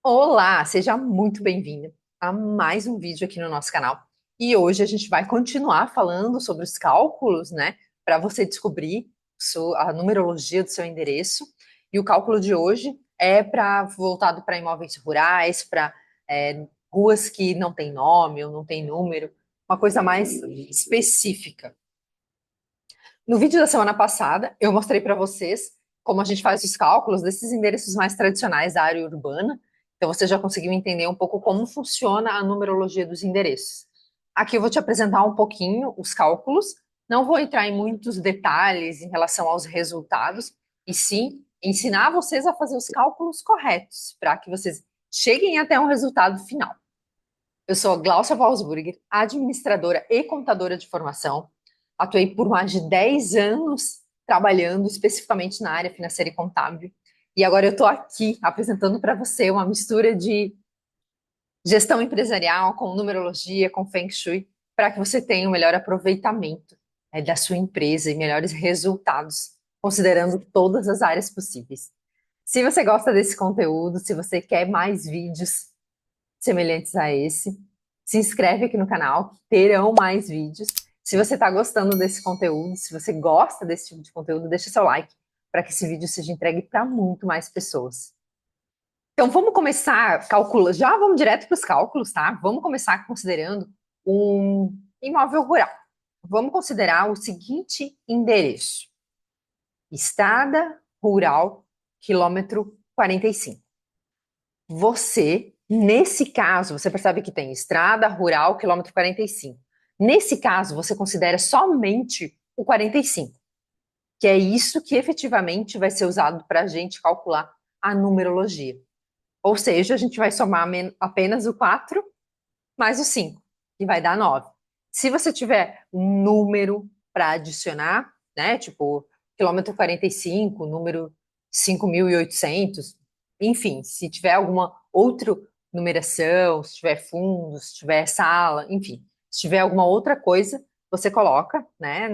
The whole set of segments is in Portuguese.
Olá, seja muito bem-vindo a mais um vídeo aqui no nosso canal. E hoje a gente vai continuar falando sobre os cálculos, né? Para você descobrir a numerologia do seu endereço. E o cálculo de hoje é voltado para imóveis rurais, para ruas que não tem nome ou não tem número, uma coisa mais específica. No vídeo da semana passada, eu mostrei para vocês como a gente faz os cálculos desses endereços mais tradicionais da área urbana. Então, você já conseguiu entender um pouco como funciona a numerologia dos endereços. Aqui eu vou te apresentar um pouquinho os cálculos. Não vou entrar em muitos detalhes em relação aos resultados, e sim ensinar vocês a fazer os cálculos corretos, para que vocês cheguem até um resultado final. Eu sou Glaucia Walsburger, administradora e contadora de formação. Atuei por mais de 10 anos trabalhando especificamente na área financeira e contábil. E agora eu estou aqui apresentando para você uma mistura de gestão empresarial com numerologia, com Feng Shui, para que você tenha um melhor aproveitamento, da sua empresa e melhores resultados, considerando todas as áreas possíveis. Se você gosta desse conteúdo, se você quer mais vídeos semelhantes a esse, se inscreve aqui no canal, que terão mais vídeos. Se você está gostando desse conteúdo, se você gosta desse tipo de conteúdo, deixa seu like para que esse vídeo seja entregue para muito mais pessoas. Então vamos começar calculando, já vamos direto para os cálculos, tá? Vamos começar considerando um imóvel rural. Vamos considerar o seguinte endereço: Estrada Rural, quilômetro 45. Nesse caso, você percebe que tem estrada rural, quilômetro 45. Nesse caso, você considera somente o 45, que é isso que efetivamente vai ser usado para a gente calcular a numerologia. Ou seja, a gente vai somar apenas o 4 mais o 5, que vai dar 9. Se você tiver um número para adicionar, né, tipo quilômetro 45, número 5.800, enfim, se tiver alguma outra numeração, se tiver fundo, se tiver sala, enfim, se tiver alguma outra coisa, você coloca, né,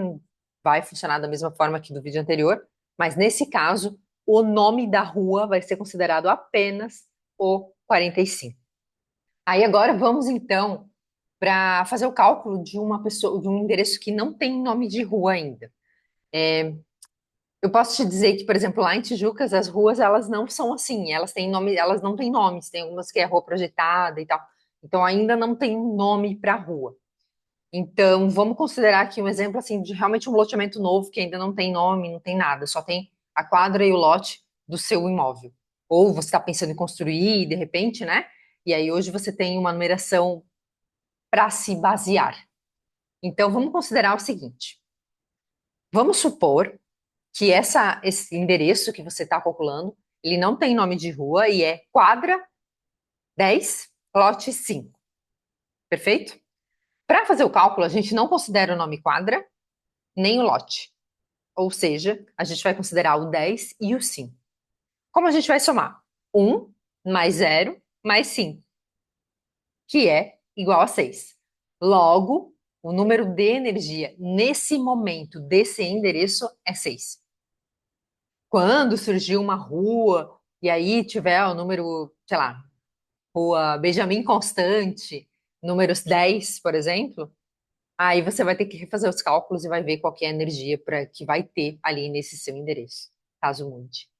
vai funcionar da mesma forma que do vídeo anterior, mas nesse caso, o nome da rua vai ser considerado apenas o 45. Aí agora vamos então para fazer o cálculo de uma pessoa, de um endereço que não tem nome de rua ainda. Eu posso te dizer que, por exemplo, lá em Tijucas, as ruas elas não são assim, elas têm nome, elas não têm nomes, tem algumas que é rua projetada e tal. Então ainda não tem um nome para a rua. Então vamos considerar aqui um exemplo assim de realmente um loteamento novo que ainda não tem nome, não tem nada, só tem a quadra e o lote do seu imóvel. Ou você está pensando em construir, de repente, né? E aí hoje você tem uma numeração para se basear. Então, vamos considerar o seguinte: vamos supor que esse endereço que você está calculando, ele não tem nome de rua e é quadra 10, lote 5. Perfeito? Para fazer o cálculo, a gente não considera o nome quadra nem o lote. Ou seja, a gente vai considerar o 10 e o 5. Como a gente vai somar? 1 mais 0 mais 5, que é igual a 6. Logo, o número de energia nesse momento desse endereço é 6. Quando surgiu uma rua e aí tiver o número, sei lá, rua Benjamin Constante, números 10, por exemplo, aí você vai ter que refazer os cálculos e vai ver qual que é a energia que vai ter ali nesse seu endereço, caso mude.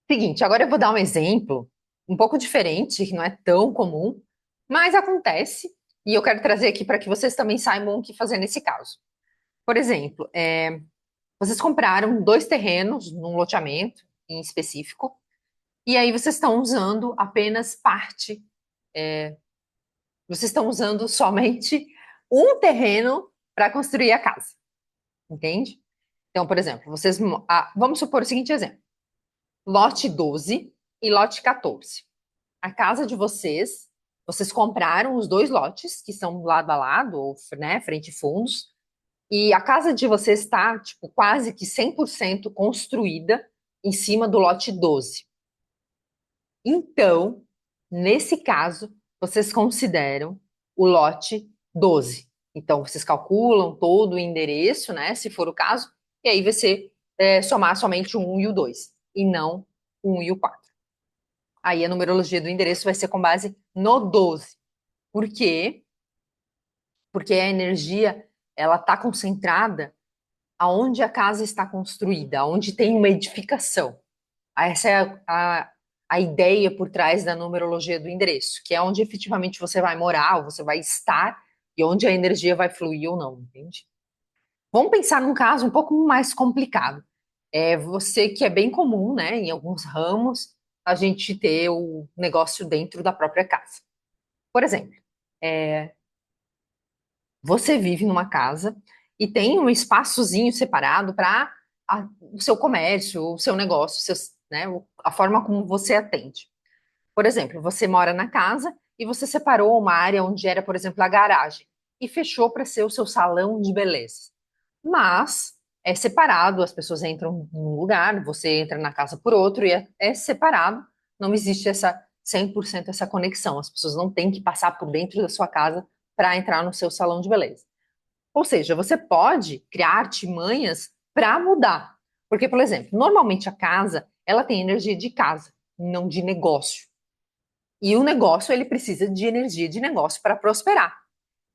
Seguinte, agora eu vou dar um exemplo um pouco diferente, que não é tão comum, mas acontece, e eu quero trazer aqui para que vocês também saibam o que fazer nesse caso. Por exemplo, vocês compraram 2 terrenos num loteamento em específico, e aí vocês estão usando apenas parte, vocês estão usando somente um terreno para construir a casa, entende? Então, por exemplo, vamos supor o seguinte exemplo: lote 12 e lote 14. A casa de vocês compraram os 2 lotes, que são lado a lado, ou, né, frente e fundos, e a casa de vocês está, tipo, quase que 100% construída em cima do lote 12. Então, nesse caso, vocês consideram o lote 12. Então, vocês calculam todo o endereço, né, se for o caso, e aí você somar somente o 1 e o 2, e não o 1 e o 4. Aí a numerologia do endereço vai ser com base no 12. Por quê? Porque a energia, ela está concentrada aonde a casa está construída, aonde tem uma edificação. Essa é a ideia por trás da numerologia do endereço, que é onde efetivamente você vai morar, ou você vai estar, e onde a energia vai fluir ou não, entende? Vamos pensar num caso um pouco mais complicado. É você que é bem comum, né, em alguns ramos, a gente ter o negócio dentro da própria casa. Por exemplo, é, você vive numa casa e tem um espaçozinho separado para o seu comércio, o seu negócio, né, a forma como você atende. Por exemplo, você mora na casa e você separou uma área onde era, por exemplo, a garagem e fechou para ser o seu salão de beleza. Mas é separado, as pessoas entram num lugar, você entra na casa por outro e é separado. Não existe essa 100% essa conexão. As pessoas não têm que passar por dentro da sua casa para entrar no seu salão de beleza. Ou seja, você pode criar artimanhas para mudar. Porque, por exemplo, normalmente a casa, ela tem energia de casa, não de negócio. E o negócio, ele precisa de energia de negócio para prosperar.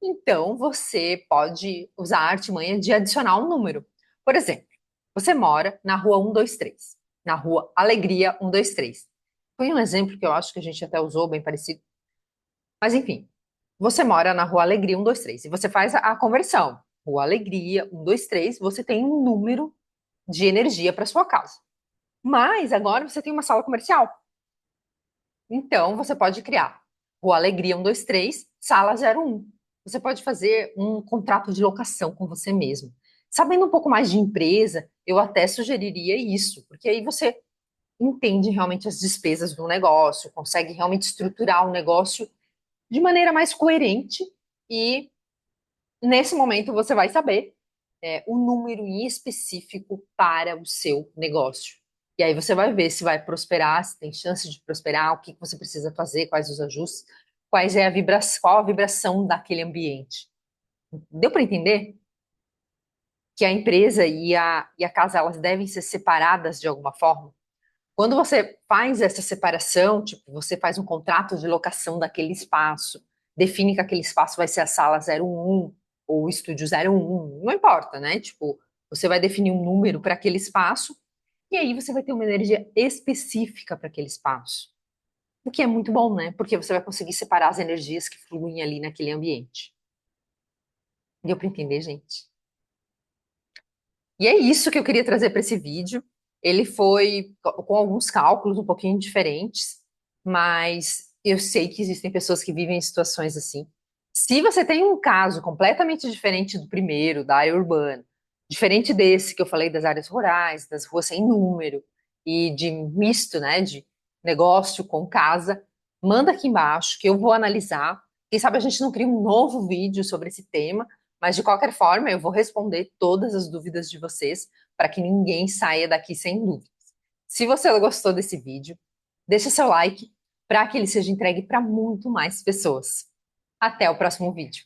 Então, você pode usar a artimanha de adicionar um número. Por exemplo, você mora na rua 123, na rua Alegria 123. Foi um exemplo que eu acho que a gente até usou, bem parecido. Mas, enfim, você mora na rua Alegria 123 e você faz a conversão. Rua Alegria 123, você tem um número de energia para sua casa. Mas agora você tem uma sala comercial. Então, você pode criar Rua Alegria 123, sala 01. Você pode fazer um contrato de locação com você mesmo. Sabendo um pouco mais de empresa, eu até sugeriria isso, porque aí você entende realmente as despesas do negócio, consegue realmente estruturar o negócio de maneira mais coerente e nesse momento você vai saber o número em específico para o seu negócio. E aí você vai ver se vai prosperar, se tem chance de prosperar, o que que você precisa fazer, quais os ajustes, quais é a vibração, qual a vibração daquele ambiente. Deu para entender que a empresa e a casa elas devem ser separadas de alguma forma? Quando você faz essa separação, tipo, você faz um contrato de locação daquele espaço, define que aquele espaço vai ser a sala 01 ou o estúdio 01, não importa, né? Tipo, você vai definir um número para aquele espaço e aí você vai ter uma energia específica para aquele espaço. O que é muito bom, né? Porque você vai conseguir separar as energias que fluem ali naquele ambiente. Deu para entender, gente? E é isso que eu queria trazer para esse vídeo. Ele foi com alguns cálculos um pouquinho diferentes, mas eu sei que existem pessoas que vivem em situações assim. Se você tem um caso completamente diferente do primeiro, da área urbana, diferente desse que eu falei das áreas rurais, das ruas sem número e de misto, né, de negócio com casa, manda aqui embaixo que eu vou analisar. Quem sabe a gente não cria um novo vídeo sobre esse tema, mas de qualquer forma, eu vou responder todas as dúvidas de vocês para que ninguém saia daqui sem dúvidas. Se você gostou desse vídeo, deixa seu like para que ele seja entregue para muito mais pessoas. Até o próximo vídeo.